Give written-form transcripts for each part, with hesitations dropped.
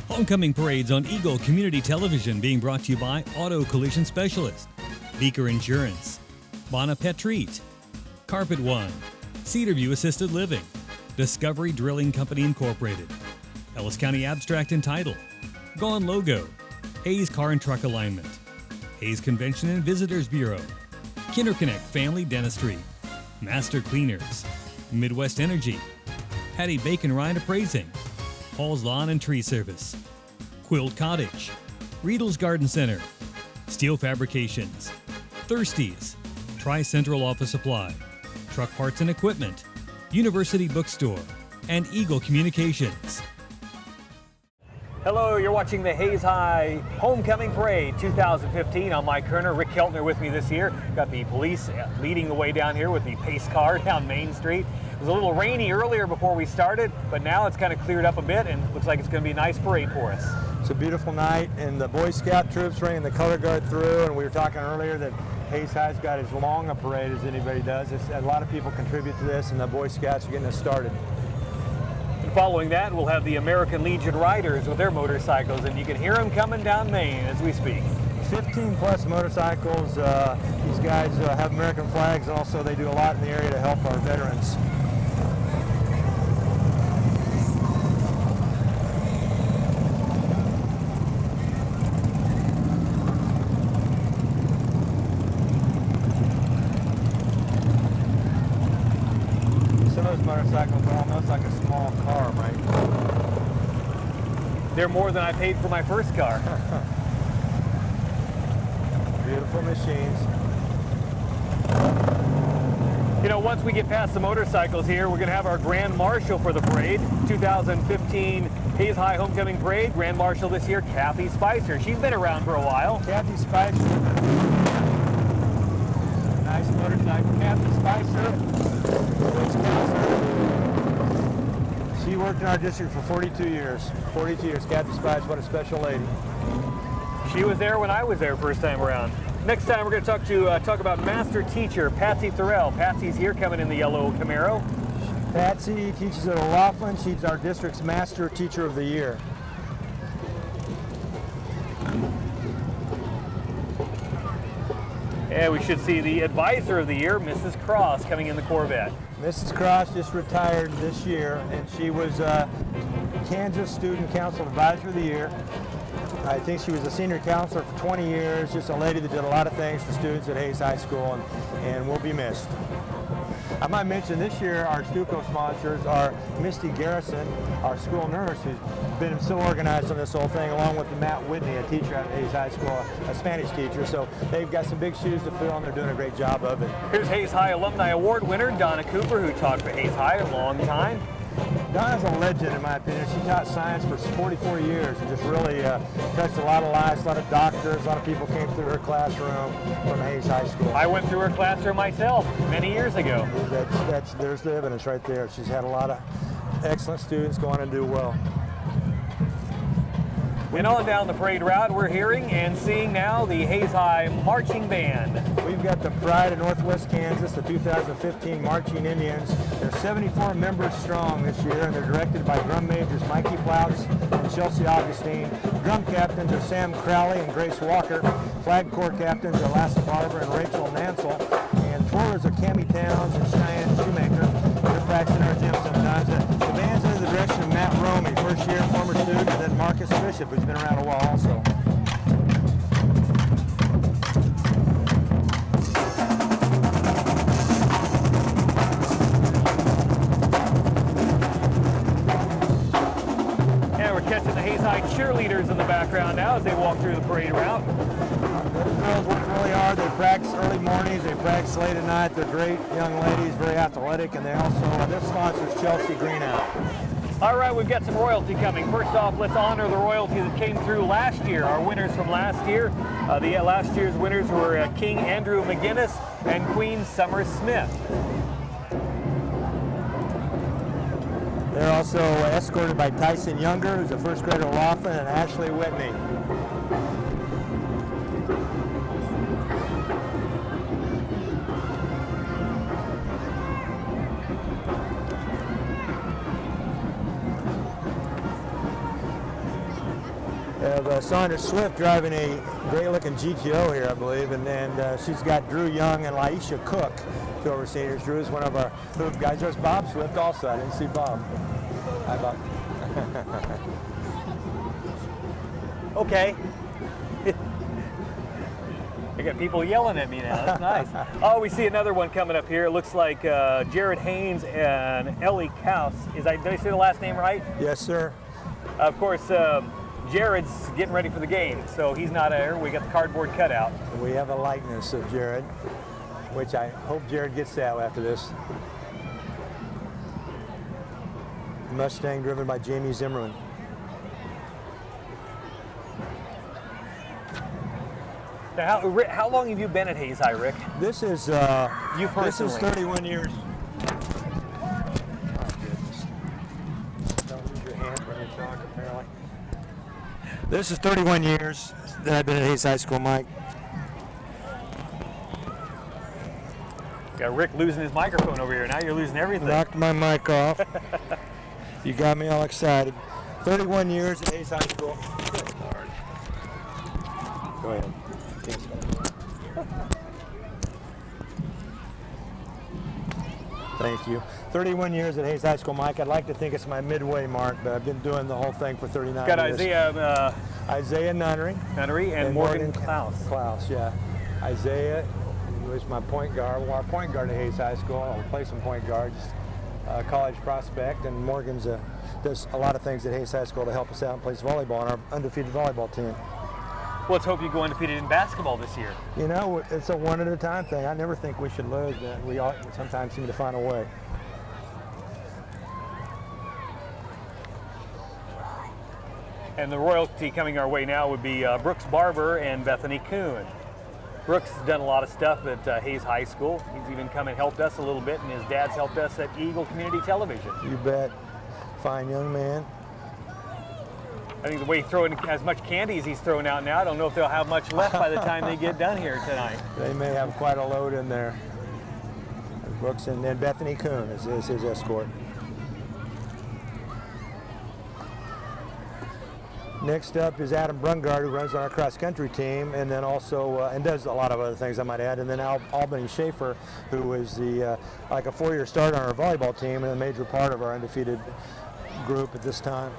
Homecoming parades on Eagle Community Television being brought to you by Auto Collision Specialist, Beaker Insurance, Bona Pet Treat, Carpet One, Cedarview Assisted Living, Discovery Drilling Company Incorporated, Ellis County Abstract and Title, Gone Logo, Hayes Car and Truck Alignment, Hayes Convention and Visitors Bureau, KinderConnect Family Dentistry, Master Cleaners, Midwest Energy, Hattie Bacon Ryan Appraising, Paul's Lawn and Tree Service, Quilt Cottage, Riedel's Garden Center, Steel Fabrications, Thirsties, Tri-Central Office Supply, Truck Parts and Equipment, University Bookstore, and Eagle Communications. Hello, you're watching the Hayes High Homecoming Parade 2015. I'm Mike Kerner. Rick Keltner with me this year. Got the police leading the way down here with the pace car down Main Street. It was a little rainy earlier before we started, but now it's kind of cleared up a bit and looks like it's going to be a nice parade for us. It's a beautiful night, and the Boy Scout troops bringing the color guard through, and we were talking earlier that Hayes High's got as long a parade as anybody does. A lot of people contribute to this, and the Boy Scouts are getting us started. And following that, we'll have the American Legion Riders with their motorcycles, and you can hear them coming down Main as we speak. 15 plus motorcycles. These guys have American flags, and also they do a lot in the area to help our veterans. Motorcycles are almost like a small car, right? They're more than I paid for my first car. Beautiful machines. You know, once we get past the motorcycles here, we're going to have our Grand Marshal for the parade. 2015 Hayes High Homecoming Parade. Grand Marshal this year, Kathy Spicer. She's been around for a while. Kathy Spicer. Nice motorcycle. Kathy Spicer. She worked in our district for 42 years. 42 years. Kathy Spice, what a special lady. She was there when I was there first time around. Next time we're going to talk about Master Teacher Patsy Thorell. Patsy's here coming in the yellow Camaro. Patsy teaches at O'Laughlin. She's our district's Master Teacher of the Year. And we should see the Advisor of the Year, Mrs. Cross, coming in the Corvette. Mrs. Cross just retired this year, and she was Kansas Student Council Advisor of the Year. I think she was a senior counselor for 20 years, just a lady that did a lot of things for students at Hayes High School, and will be missed. I might mention this year our Stuco sponsors are Misty Garrison, our school nurse, who's been so organized on this whole thing, along with Matt Whitney, a teacher at Hayes High School, a Spanish teacher. So they've got some big shoes to fill, and they're doing a great job of it. Here's Hayes High Alumni Award winner Donna Cooper, who taught for Hayes High a long time. Donna's a legend, in my opinion. She taught science for 44 years and just really touched a lot of lives, a lot of doctors, a lot of people came through her classroom from Hayes High School. I went through her classroom myself many years ago. There's the evidence right there. She's had a lot of excellent students go on and do well. And on down the parade route, we're hearing and seeing now the Hayes High Marching Band. We've got the Pride of Northwest Kansas, the 2015 Marching Indians. They're 74 members strong this year, and they're directed by drum majors Mikey Plouts and Chelsea Augustine. Drum captains are Sam Crowley and Grace Walker. Flag Corps captains are Lassa Barber and Rachel Nansel. And twirlers are Cammie Towns and Cheyenne Shoemaker. They're practicing our gym sometimes. The band's under the direction of Matt Romey, first year former student, and then Marcus Bishop, who's been around a while also. And we're catching the Hayes High cheerleaders in the background now as they walk through the parade route. Those girls work really hard. They practice early mornings. They practice late at night. They're great young ladies, very athletic, and they also, their sponsors, Chelsea Greenout. All right, we've got some royalty coming. First off, let's honor the royalty that came through last year. Our winners from last year. Last year's winners were King Andrew McGinnis and Queen Summer Smith. They're also escorted by Tyson Younger, who's a first grader at Laughlin, and Ashley Whitney. have Sandra Swift driving a great-looking GTO here, I believe, and then she's got Drew Young and Laisha Cook, two of our seniors. Drew is one of our hoop guys. There's Bob Swift also. I didn't see Bob. Hi, Bob. Okay. I got people yelling at me now. That's nice. Oh, we see another one coming up here. It looks like Jared Haynes and Ellie Kaus. Did I say the last name right? Yes, sir. Of course, Jared's getting ready for the game, so he's not here. We got the cardboard cutout. We have a likeness of Jared, which I hope Jared gets that after this. Mustang driven by Jamie Zimmerman. Now, how long have you been at Hayes High, Rick? This is You personally? This is 31 years. Oh, goodness. Don't use your hand when you talk, apparently. This is 31 years that I've been at Hayes High School, Mike. Got Rick losing his microphone over here. Now you're losing everything. Knocked my mic off. You got me all excited. 31 years at Hayes High School. Good Lord. Go ahead. Thank you. 31 years at Hayes High School, Mike. I'd like to think it's my midway mark, but I've been doing the whole thing for 39 Got years. Isaiah Nunnery and Morgan Klaus. Klaus, yeah. Isaiah was my point guard. Well, our point guard at Hayes High School. I'll play some point guards. College prospect, and Morgan's does a lot of things at Hayes High School to help us out and plays volleyball on our undefeated volleyball team. Well, let's hope you go undefeated in basketball this year. You know, it's a one-at-a-time thing. I never think we should lose, but we sometimes seem to find a way. And the royalty coming our way now would be Brooks Barber and Bethany Kuhn. Brooks has done a lot of stuff at Hayes High School. He's even come and helped us a little bit, and his dad's helped us at Eagle Community Television. You bet. Fine young man. I think the way he's throwing as much candy as he's throwing out now, I don't know if they'll have much left by the time they get done here tonight. They may have quite a load in there. Brooks, and then Bethany Kuhn is his escort. Next up is Adam Brungard, who runs on our cross-country team, and then also and does a lot of other things, I might add. And then Albany Schaefer, who is the like a four-year starter on our volleyball team and a major part of our undefeated group at this time.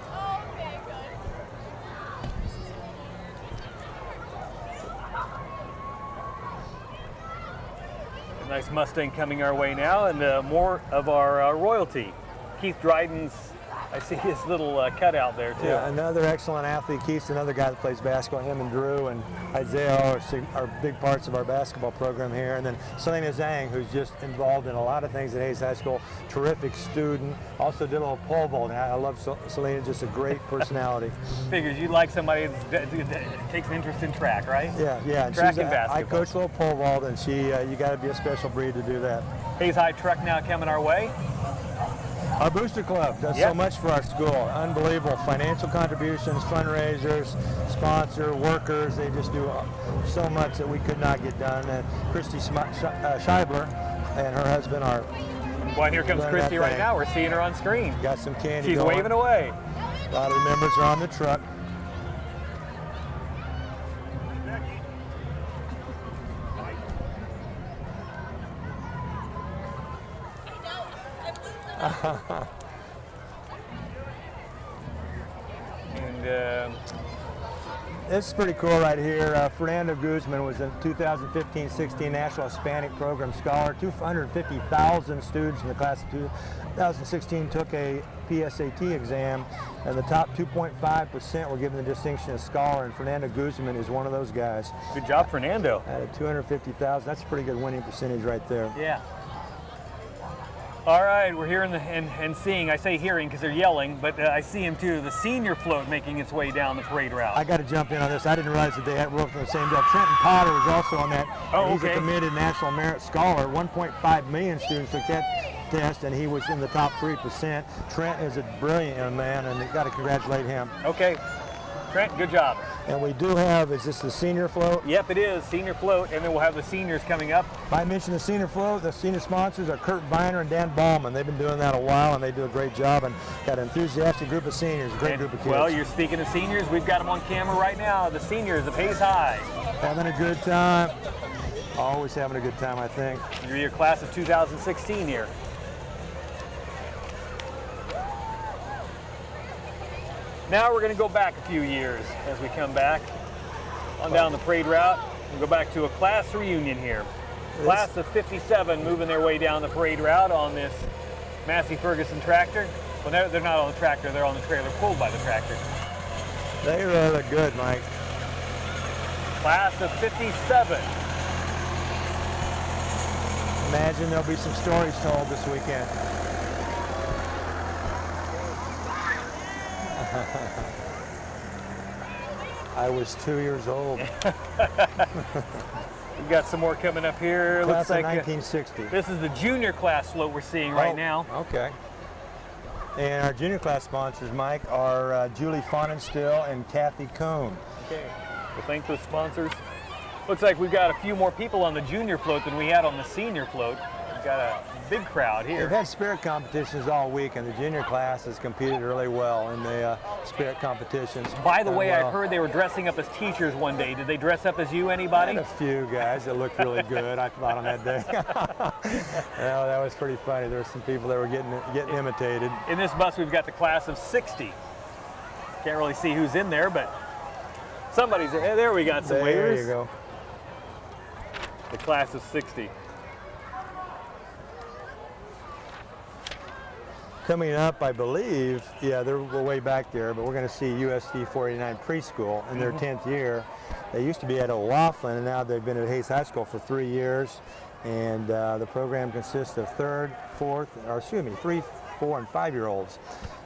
A nice Mustang coming our way now, and more of our royalty. Keith Dryden's. I see his little cutout there, too. Yeah, another excellent athlete. Keith's another guy that plays basketball. Him and Drew and Isaiah are big parts of our basketball program here. And then Selena Zhang, who's just involved in a lot of things at Hayes High School. Terrific student. Also did a little pole vaulting. I love Selena, just a great personality. Figures you'd like somebody that takes an interest in track, right? Yeah. Track and basketball. I coach a little pole vault, and you got to be a special breed to do that. Hayes High truck now coming our way. Our Booster Club does so much for our school. Unbelievable financial contributions, fundraisers, sponsor, workers. They just do so much that we could not get done. And Christy Scheibler and her husband are. Well, here comes Christy right now. We're seeing her on screen. Got some candy. She's going. waving away. A lot of the members are on the truck. And this is pretty cool right here. Fernando Guzman was a 2015-16 National Hispanic Program Scholar. 250,000 students in the class of 2016 took a PSAT exam, and the top 2.5% were given the distinction of scholar, and Fernando Guzman is one of those guys. Good job, Fernando. Out of 250,000, that's a pretty good winning percentage right there. Yeah. All right, we're hearing and seeing. I say hearing because they're yelling, but I see him too. The senior float making its way down the parade route. I got to jump in on this. I didn't realize that they had worked on the same deal. Trenton Potter was also on that. Oh, He's a committed National Merit Scholar. 1.5 million students took that test, and he was in the top 3%. Trent is a brilliant young man, and you got to congratulate him. Okay, Trent, good job. And we do have, is this the senior float? Yep, it is, senior float, and then we'll have the seniors coming up. I mentioned the senior float. The senior sponsors are Kurt Viner and Dan Ballman. They've been doing that a while, and they do a great job, and got an enthusiastic group of seniors, a great group of kids. Well, you're speaking of seniors. We've got them on camera right now. The seniors of Hayes High. Having a good time. Always having a good time, I think. You're your class of 2016 here. Now we're going to go back a few years as we come back on down the parade route. We'll go back to a class reunion here. Class of 57 moving their way down the parade route on this Massey Ferguson tractor. Well, they're not on the tractor, they're on the trailer pulled by the tractor. They really look good, Mike. Class of 57. Imagine there'll be some stories told this weekend. I was 2 years old. We've got some more coming up here. Class Looks like of 1960. this is the junior class float we're seeing right now. Okay. And our junior class sponsors, Mike, are Julie Fonenstill and Kathy Cohn. Okay, we'll thank those sponsors. Looks like we've got a few more people on the junior float than we had on the senior float. We've got a big crowd here. They've had spirit competitions all week, and the junior class has competed really well in the spirit competitions. By the way, I heard they were dressing up as teachers one day. Did they dress up as you, anybody? I had a few guys that looked really good, I thought, on that day. Well, that was pretty funny. There were some people that were getting imitated. In this bus, we've got the class of 60. Can't really see who's in there, but somebody's there. There we got some wavers. There you go. The class of 60. Coming up, I believe, yeah, we're way back there, but we're going to see USD 49 Preschool in their 10th year. They used to be at O'Laughlin, and now they've been at Hayes High School for 3 years. And the program consists of 3, 4, and 5-year-olds,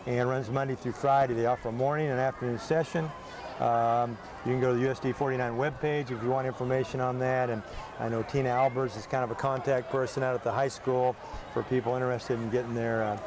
and runs Monday through Friday. They offer a morning and afternoon session. You can go to the USD 49 webpage if you want information on that. And I know Tina Albers is kind of a contact person out at the high school for people interested in getting their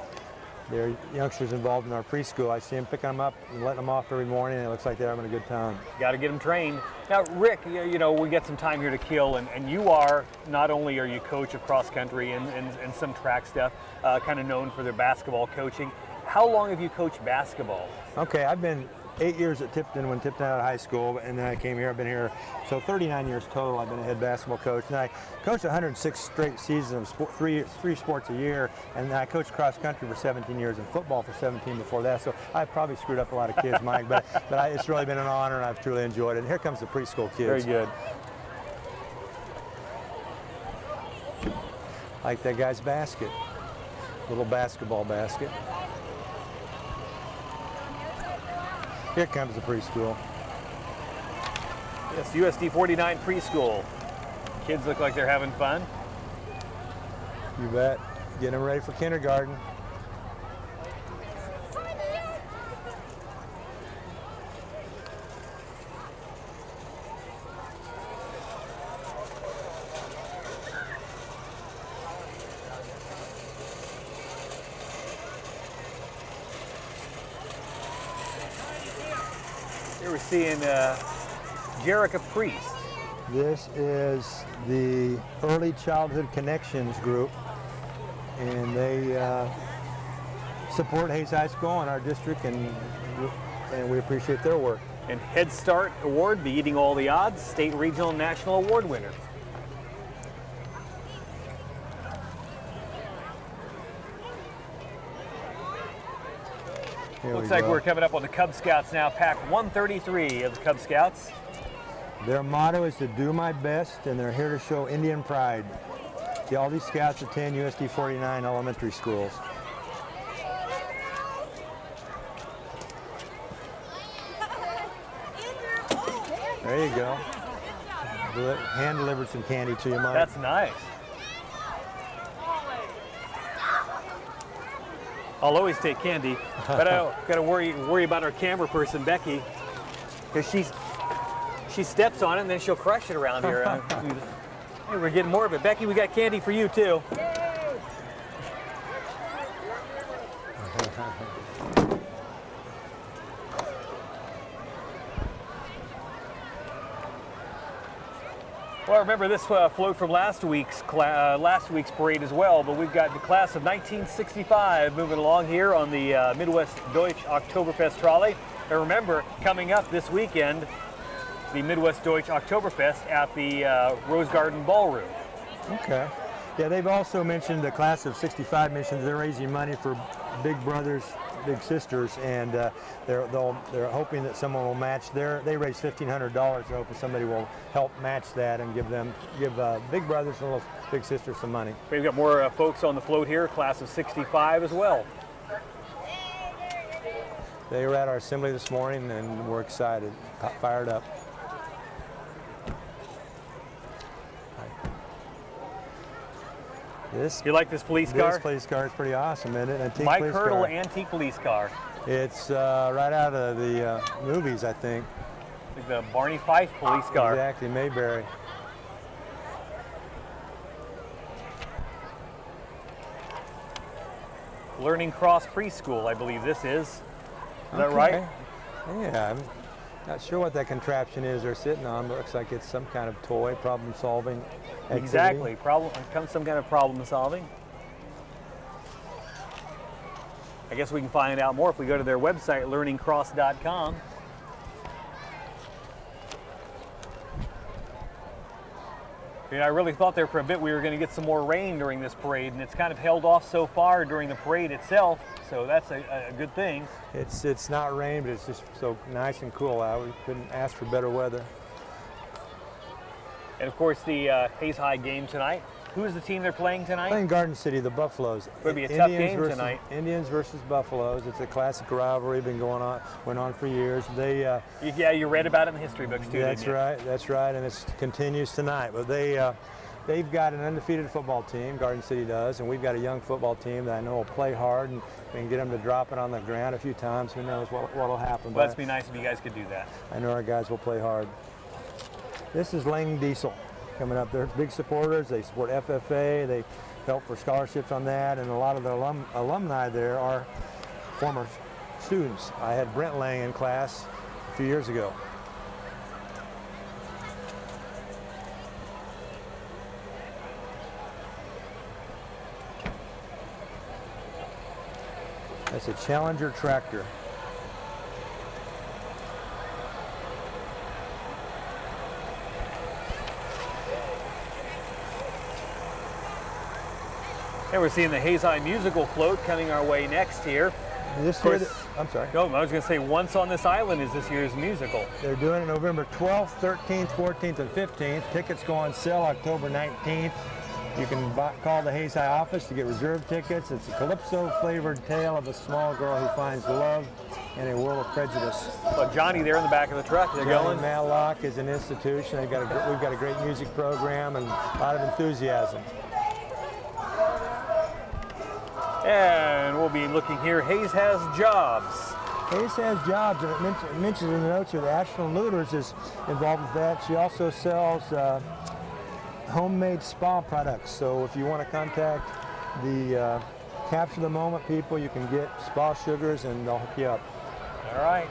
youngsters involved in our preschool. I see them picking them up and letting them off every morning, and it looks like they're having a good time. Got to get them trained. Now, Rick, you know, we got some time here to kill, and you are, not only are you coach of cross country and some track stuff, kind of known for their basketball coaching. How long have you coached basketball? Okay, I've been 8 years at Tipton when Tipton out of high school, and then I came here. I've been here, so 39 years total. I've been a head basketball coach, and I coached 106 straight seasons of three sports a year, and I coached cross country for 17 years and football for 17 before that. So I probably screwed up a lot of kids, Mike, but it's really been an honor, and I've truly enjoyed it. And here comes the preschool kids. Very good. Like that guy's basket, little basketball basket. Here comes the preschool. Yes, USD 49 preschool. Kids look like they're having fun. You bet. Getting them ready for kindergarten. Here we're seeing Jerica Priest. This is the Early Childhood Connections group, and they support Hayes High School in our district, and we appreciate their work. And Head Start Award, Beating All the Odds, state, regional, and national award winner. Looks like we're coming up on the Cub Scouts now, pack 133 of the Cub Scouts. Their motto is to do my best, and they're here to show Indian pride. See, all these scouts attend USD 49 elementary schools. There you go. Hand delivered some candy to you, Mike. That's nice. I'll always take candy, but I got to worry about our camera person, Becky, because she steps on it and then she'll crush it around here. Hey, we're getting more of it. Becky, we got candy for you too. Well, remember this float from last week's parade as well, but we've got the class of 1965 moving along here on the Midwest Deutsch Oktoberfest trolley. And remember, coming up this weekend, the Midwest Deutsch Oktoberfest at the Rose Garden Ballroom. Okay. Yeah, they've also mentioned, the class of 65 mentions they're raising money for big brothers, big sisters, and they're hoping that someone will match they raised $1,500. They're hoping somebody will help match that and give big brothers and little big sisters some money. We've got more folks on the float here, class of 65 as well. They were at our assembly this morning and we're excited, fired up. You like this police car? This police car is pretty awesome, isn't it? Antique Mike police Hurdle car. antique police car. It's right out of the movies, I think. Like the Barney Fife police car. Exactly, Mayberry. Learning Cross Preschool, I believe this is. Is that right? Yeah, I'm not sure what that contraption is they're sitting on, but looks like it's some kind of toy, problem-solving activity. Exactly, some kind of problem solving. I guess we can find out more if we go to their website, learningcross.com. You know, I really thought there for a bit we were going to get some more rain during this parade, and it's kind of held off so far during the parade itself, so that's a good thing. It's not rain, but it's just so nice and cool out. We couldn't ask for better weather. And of course the Hayes High game tonight. Who is the team they're playing tonight? Playing Garden City, the Buffaloes. It's going to be a tough game tonight. Indians versus Buffaloes. It's a classic rivalry, went on for years. Yeah, you read about it in the history books too. That's right, and it continues tonight. But they've got an undefeated football team, Garden City does, and we've got a young football team that I know will play hard and get them to drop it on the ground a few times. Who knows what will happen. Well, that'd be nice if you guys could do that. I know our guys will play hard. This is Lang Diesel coming up. They're big supporters. They support FFA. They help for scholarships on that, and a lot of the alumni there are former students. I had Brent Lang in class a few years ago. That's a Challenger tractor. And we're seeing the Hayes High musical float coming our way next here. I'm sorry. No, I was going to say Once on This Island is this year's musical. They're doing it November 12th, 13th, 14th, and 15th. Tickets go on sale October 19th. You can call the Hayes High office to get reserved tickets. It's a calypso-flavored tale of a small girl who finds love in a world of prejudice. Well, Johnny there in the back of the truck, they're going. Matlock is an institution. We've got a great music program and a lot of enthusiasm. And we'll be looking here. Hayes has jobs. Hayes has jobs, and it mentions in the notes here the Ashland Looters is involved with that. She also sells homemade spa products. So if you want to contact the Capture the Moment people, you can get spa sugars and they'll hook you up. All right.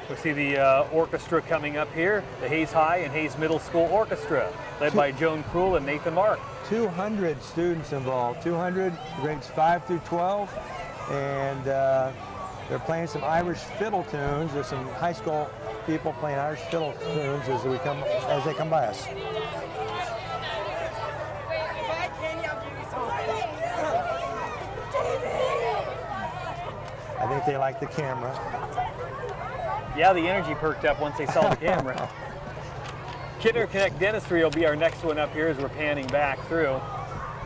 We see the orchestra coming up here, the Hayes High and Hayes Middle School Orchestra, led by Joan Krull and Nathan Mark. 200 students involved, 200 grades 5 through 12, and they're playing some Irish fiddle tunes. There's some high school people playing Irish fiddle tunes as they come by us. I think they like the camera. Yeah, the energy perked up once they saw the camera. Kidder Connect Dentistry will be our next one up here as we're panning back through.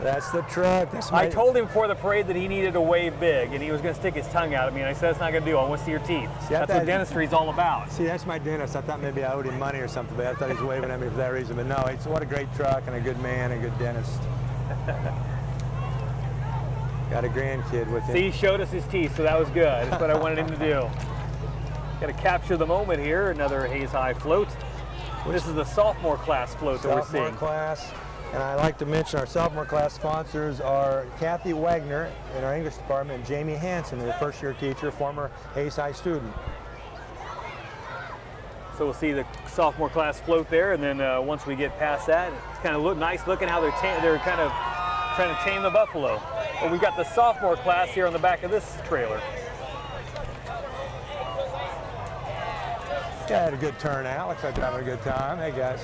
That's the truck. I told him before the parade that he needed to wave big, and he was going to stick his tongue out at me, and I said, that's not going to do. I want to see your teeth. That's what dentistry is all about. See, that's my dentist. I thought maybe I owed him money or something, but I thought he was waving at me for that reason. But no, what a great truck and a good man and a good dentist. Got a grandkid with him. See, he showed us his teeth, so that was good. That's what I wanted him to do. Got to capture the moment here. Another Hayes High float. This is the sophomore class float that we're seeing. Sophomore class. And I'd like to mention our sophomore class sponsors are Kathy Wagner in our English department and Jamie Hansen, the first-year teacher, former Hayes High student. So we'll see the sophomore class float there, and then once we get past that, it's kind of nice looking how they're kind of trying to tame the buffalo. But we got the sophomore class here on the back of this trailer. Yeah, had a good turnout. Looks like they're having a good time. Hey guys.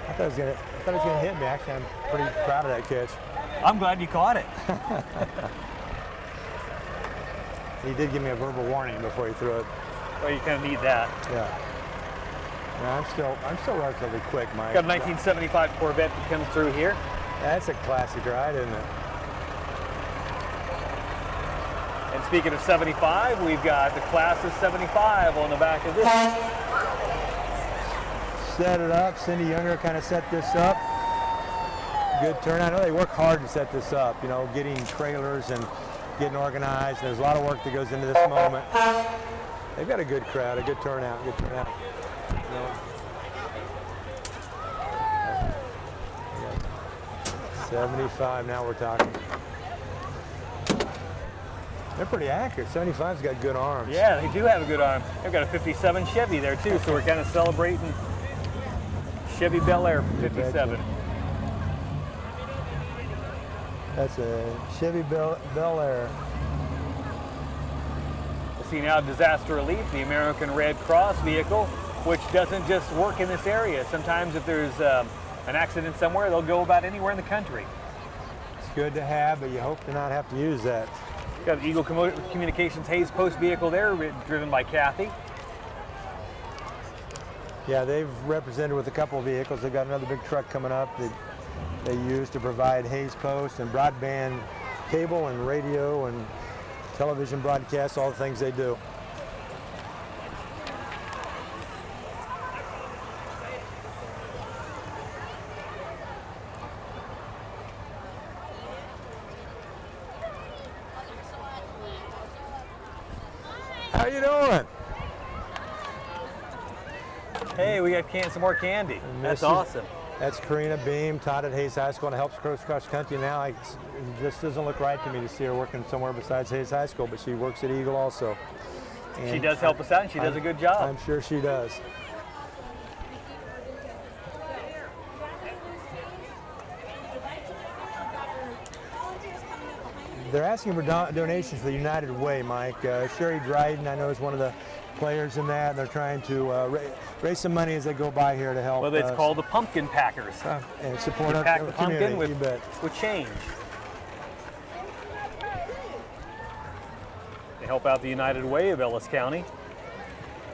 I thought he was gonna hit me. Actually, I'm pretty proud of that catch. I'm glad you caught it. He did give me a verbal warning before he threw it. Well, you kind of need that. Yeah. No, I'm still relatively quick, Mike. Got a 1975 Corvette that comes through here. That's a classic ride, isn't it? And speaking of 75, we've got the class of 75 on the back of this. Set it up. Cindy Younger kind of set this up. Good turnout. I know they work hard to set this up, you know, getting trailers and getting organized. There's a lot of work that goes into this moment. They've got a good crowd, a good turnout, You know. 75, now we're talking. They're pretty accurate. 75's got good arms. Yeah, they do have a good arm. They've got a 57 Chevy there too, so we're kind of celebrating Chevy Bel Air from 57. That's a Chevy Bel Air. We'll see now Disaster Relief, the American Red Cross vehicle, which doesn't just work in this area. Sometimes if there's an accident somewhere, they'll go about anywhere in the country. It's good to have, but you hope to not have to use that. Got the Eagle Communications Hayes Post vehicle there, driven by Kathy. Yeah, they've represented with a couple of vehicles. They've got another big truck coming up that they use to provide Hayes Post and broadband cable and radio and television broadcasts, all the things they do. How you doing? Hey, we got some more candy. That's awesome. That's Karina Beam, taught at Hayes High School and helps cross country now. This doesn't look right to me to see her working somewhere besides Hayes High School, but she works at Eagle also. And she does help us out, and she does a good job. I'm sure she does. They're asking for donations for the United Way, Mike. Sherry Dryden, I know, is one of the players in that. They're trying to raise some money as they go by here to help. Well, it's called the Pumpkin Packers. And support our pack the community, pumpkin with change. They help out the United Way of Ellis County.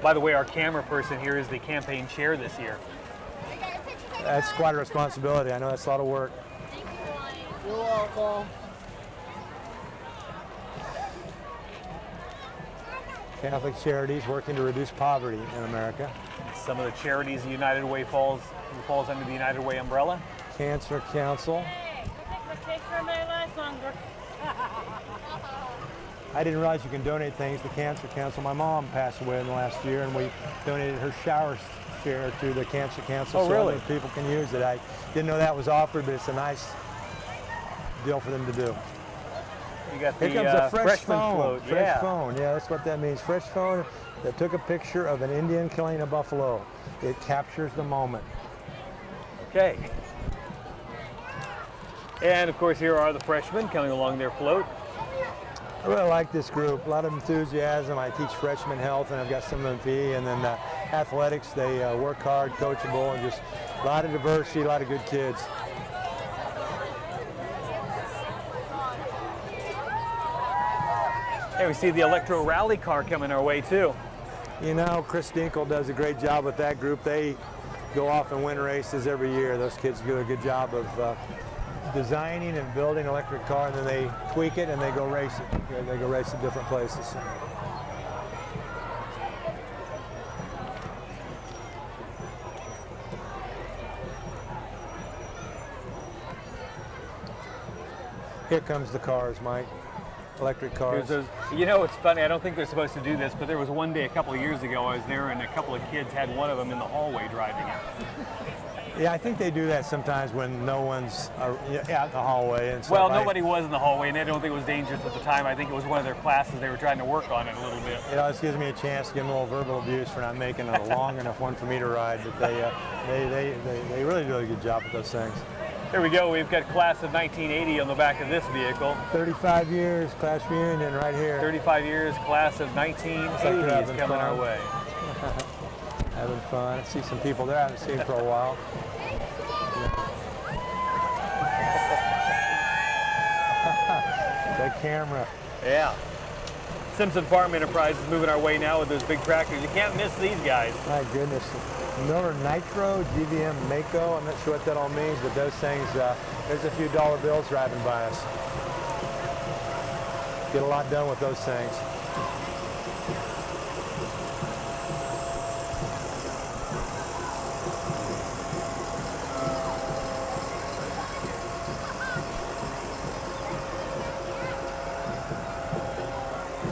By the way, our camera person here is the campaign chair this year. That's quite a responsibility. I know that's a lot of work. You're welcome. Catholic Charities working to reduce poverty in America. Some of the charities the United Way falls under the United Way umbrella. Cancer Council. I didn't realize you can donate things to Cancer Council. My mom passed away in the last year, and we donated her shower chair to the Cancer Council. Oh, really? So other people can use it. I didn't know that was offered, but it's a nice deal for them to do. You got the Here comes a fresh phone. float. Fresh phone. Yeah, that's what that means. Fresh phone that took a picture of an Indian killing a buffalo. It captures the moment. Okay. And of course, here are the freshmen coming along their float. I really like this group. A lot of enthusiasm. I teach freshman health, and I've got some of MP, and then athletics. They work hard, coachable, and just a lot of diversity, a lot of good kids. Hey, we see the Electro Rally car coming our way too. You know, Chris Dinkle does a great job with that group. They go off and win races every year. Those kids do a good job of designing and building an electric car, and then they tweak it and they go race it. They go race in different places. Here comes the cars, Mike. electric cars. You know, it's funny, I don't think they're supposed to do this, but there was one day a couple of years ago I was there and a couple of kids had one of them in the hallway driving it. Yeah, I think they do that sometimes when no one's out in the hallway and stuff. Well, nobody was in the hallway, and I don't think it was dangerous at the time. I think it was one of their classes. They were trying to work on it a little bit. You know, this gives me a chance to give them a little verbal abuse for not making it a long enough one for me to ride, but they really do a good job with those things. Here we go. We've got class of 1980 on the back of this vehicle. 35 years, class reunion right here. 35 years, class of 1980 is coming our way. Having fun. I see some people there I haven't seen for a while. That camera. Yeah. Simpson Farm Enterprises moving our way now with those big tractors. You can't miss these guys. My goodness. Miller Nitro, GVM Mako. I'm not sure what that all means, but those things, there's a few dollar bills driving by us. Get a lot done with those things.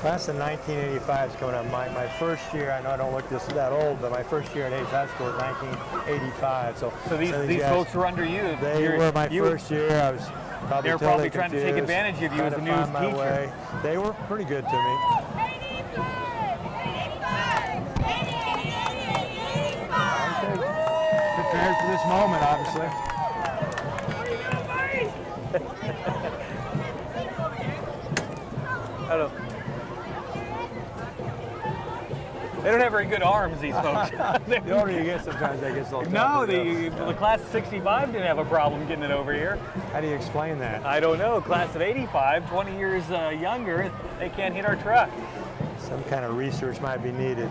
Class of 1985 is coming up. My first year, I know I don't look that old, but my first year at Hayes High School was 1985. So these guys, folks were under you. They were my first year. I was they were probably trying to take advantage of you as a new teacher. They were pretty good to me. Prepared for this moment, obviously. I don't. They don't have very good arms, these folks. The older you get, sometimes they get a little No, the class of 65 didn't have a problem getting it over here. How do you explain that? I don't know. Class of 85, 20 years younger, they can't hit our truck. Some kind of research might be needed.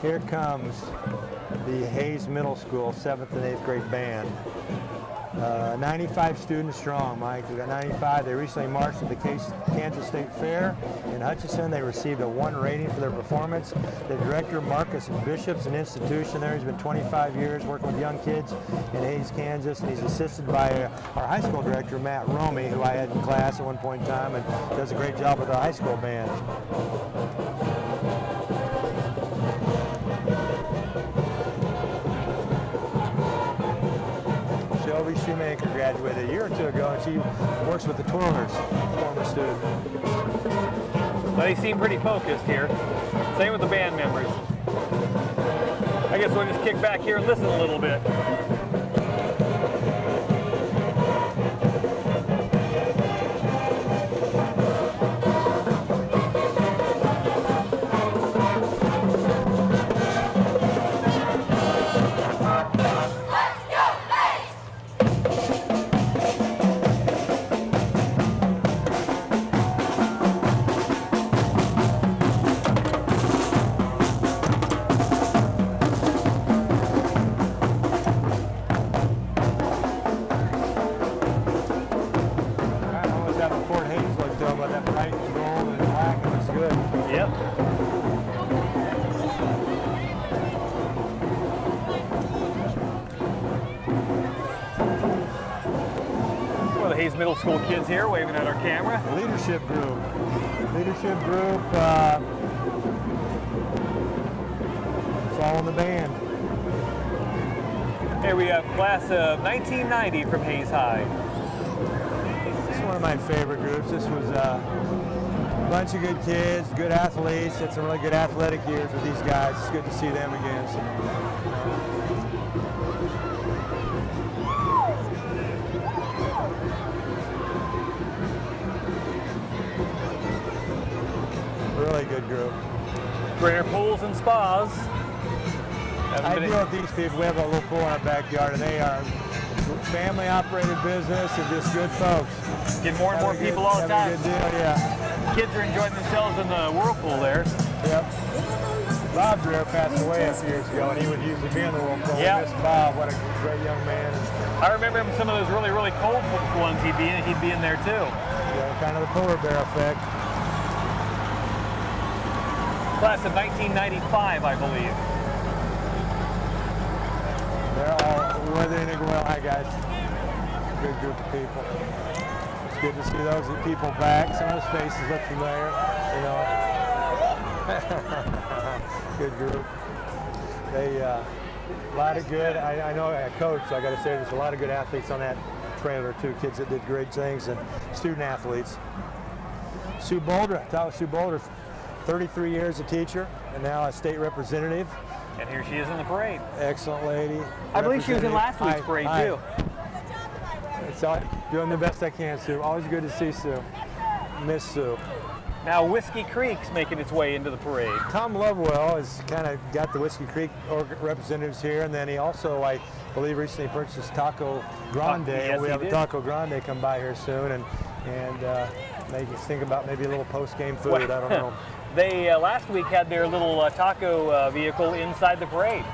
Here comes the Hayes Middle School 7th and 8th grade band. 95 students strong, Mike. We've got 95. They recently marched at the Kansas State Fair in Hutchinson. They received a 1 rating for their performance. The director, Marcus Bishop's an institution there. He's been 25 years working with young kids in Hayes, Kansas, and he's assisted by our high school director, Matt Romey, who I had in class at one point in time, and does a great job with the high school band. Shelby Shoemaker graduated a year or two ago, and she works with the Twirlers, former student. Well, they seem pretty focused here. Same with the band members. I guess we'll just kick back here and listen a little bit. Middle school kids here waving at our camera. Leadership group. Leadership group following the band. Here we have class of 1990 from Hayes High. This is one of my favorite groups. This was a bunch of good kids, good athletes. Had some really good athletic years with these guys. It's good to see them again. Really good group. Greater pools and spas. I deal with these people. We have a little pool in our backyard, and they are family-operated business and just good folks. Get more and more people all the time. A good deal, yeah. Kids are enjoying themselves in the whirlpool there. Yep. Bob Dreher passed away a few years ago, and he would usually be in the whirlpool. Yep. Miss Bob, what a great young man. I remember him some of those really, really cold ones he'd be in there too. Yeah, kind of the polar bear effect. Class of 1995, I believe. They're all weathering it well. Hi, guys. good group of people. It's good to see those people back. Some of those faces look familiar, you know. Good group. They, a lot of good, I know a coach, I got to say there's a lot of good athletes on that trailer too, kids that did great things, and student athletes. Sue Boulder, I taught with Sue Boulder, 33 years a teacher, and now a state representative. And here she is in the parade. Excellent lady. I believe she was in last week's parade too. It's all, doing the best I can, Sue. Always good to see Sue. Miss Sue. Now Whiskey Creek's making its way into the parade. Tom Lovewell has kind of got the Whiskey Creek representatives here, and then he also, I believe, recently purchased Taco Grande. Yes, we have he a did. Taco Grande come by here soon, and make us think about maybe a little post-game food. Well, I don't know. They last week had their little taco vehicle inside the parade.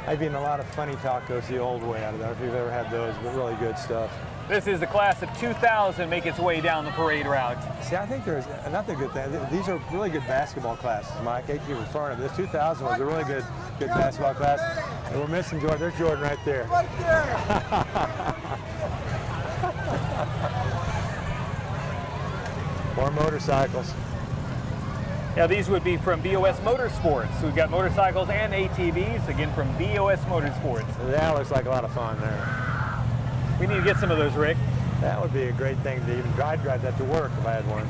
I've eaten a lot of funny tacos the old way out of there, if you've ever had those, but really good stuff. This is the class of 2000 make its way down the parade route. See, I think there's another good thing. These are really good basketball classes, Mike. I keep referring to this. 2000 was a really good basketball class. And we're missing Jordan. There's Jordan right there. Right there. More motorcycles. Now these would be from BOS Motorsports. We've got motorcycles and ATVs, again from BOS Motorsports. That looks like a lot of fun there. We need to get some of those, Rick. That would be a great thing to even drive that to work if I had one.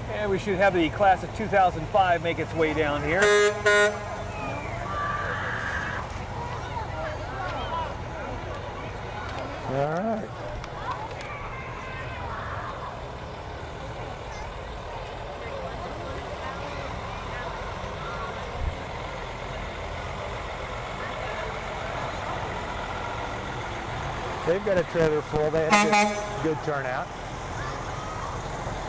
And we should have the class of 2005 make its way down here. All right. They've got a trailer full. They had good turnout.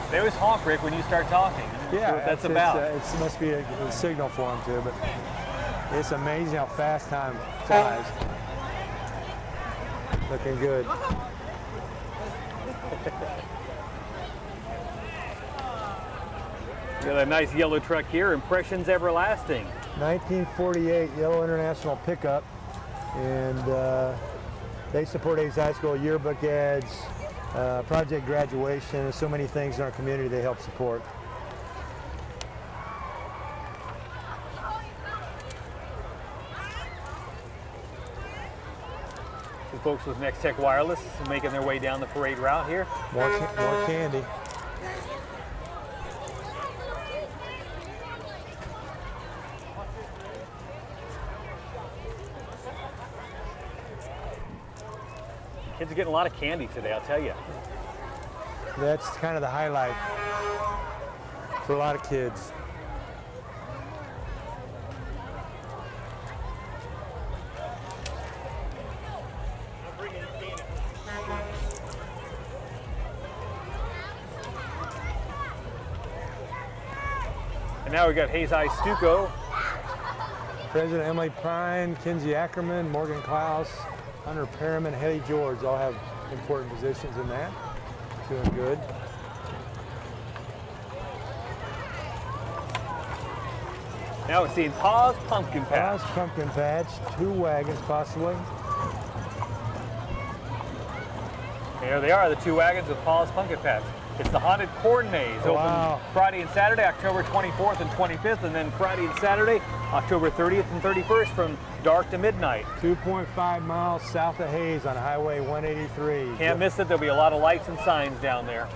They always honk, Rick, when you start talking. I'm not sure what that's about. It must be a signal for them too, but it's amazing how fast time flies. Looking good. Got a nice yellow truck here, Impressions Everlasting. 1948 Yellow International pickup, and they support A's High School yearbook ads, project graduation. There's so many things in our community they help support. Some folks with Next Tech Wireless making their way down the parade route here. More candy. Kids are getting a lot of candy today, I'll tell you. That's kind of the highlight for a lot of kids. And now we've got Hayes High Stuco. President Emily Prine, Kinsey Ackerman, Morgan Klaus, Hunter Perriman, Haley George all have important positions in that. Doing good. Now we're seeing Paws Pumpkin Patch. Paws Pumpkin Patch, 2 wagons possibly. There they are, the 2 wagons with Paws Pumpkin Patch. It's the Haunted Corn Maze, open Friday and Saturday, October 24th and 25th, and then Friday and Saturday, October 30th and 31st from dark to midnight. 2.5 miles south of Hayes on Highway 183. Can't miss it, there'll be a lot of lights and signs down there.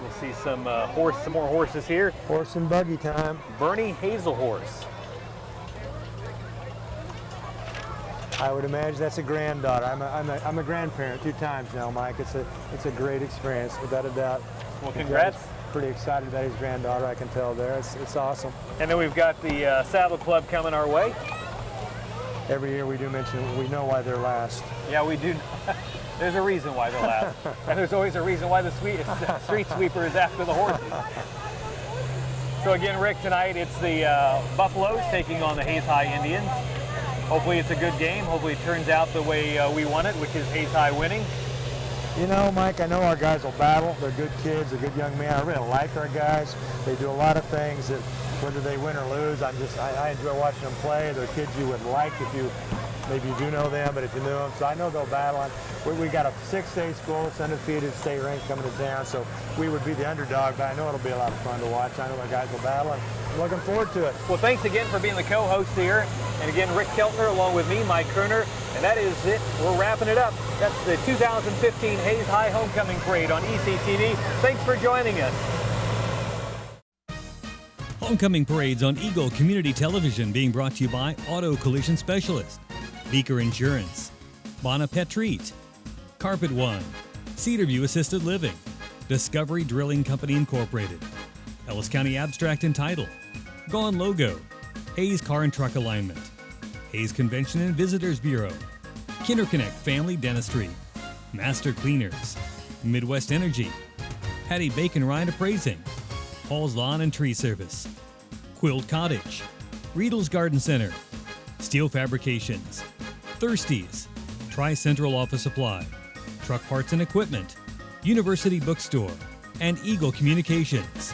We'll see some more horses here. Horse and buggy time. Bernie Hazel Horse. I would imagine that's a granddaughter. I'm a grandparent 2 times now, Mike. It's a great experience, without a doubt. Well, congrats pretty excited about his granddaughter, I can tell there. It's awesome. And then we've got the Saddle Club coming our way. Every year we do mention we know why they're last. Yeah, we do. There's a reason why they're last. And there's always a reason why the street sweeper is after the horses. So again, Rick, tonight it's the Buffaloes taking on the Hayes High Indians. Hopefully it's a good game. Hopefully it turns out the way we want it, which is Hayes High winning. You know, Mike, I know our guys will battle. They're good kids, they're good young men. I really like our guys. They do a lot of things that, whether they win or lose, I enjoy watching them play. They're kids you would like if you, maybe you do know them, but if you knew them. So I know they'll battle. We got a 6A school that's undefeated, state ranked coming to town, so we would be the underdog, but I know it'll be a lot of fun to watch. I know our guys will battle, and I'm looking forward to it. Well, thanks again for being the co-host here. And again, Rick Keltner along with me, Mike Kerner. And that is it. We're wrapping it up. That's the 2015 Hayes High Homecoming Parade on ECTV. Thanks for joining us. Homecoming Parades on Eagle Community Television being brought to you by Auto Collision Specialist, Beaker Insurance, Bona Pet Treat, Carpet One, Cedarview Assisted Living, Discovery Drilling Company Incorporated, Ellis County Abstract and Title, Gone Logo, Hayes Car and Truck Alignment, Hayes Convention and Visitors Bureau, KinderConnect Family Dentistry, Master Cleaners, Midwest Energy, Hattie Bacon Ryan Appraising, Paul's Lawn and Tree Service, Quilt Cottage, Riedel's Garden Center, Steel Fabrications, Thirsties, Tri-Central Office Supply, Truck Parts and Equipment, University Bookstore, and Eagle Communications.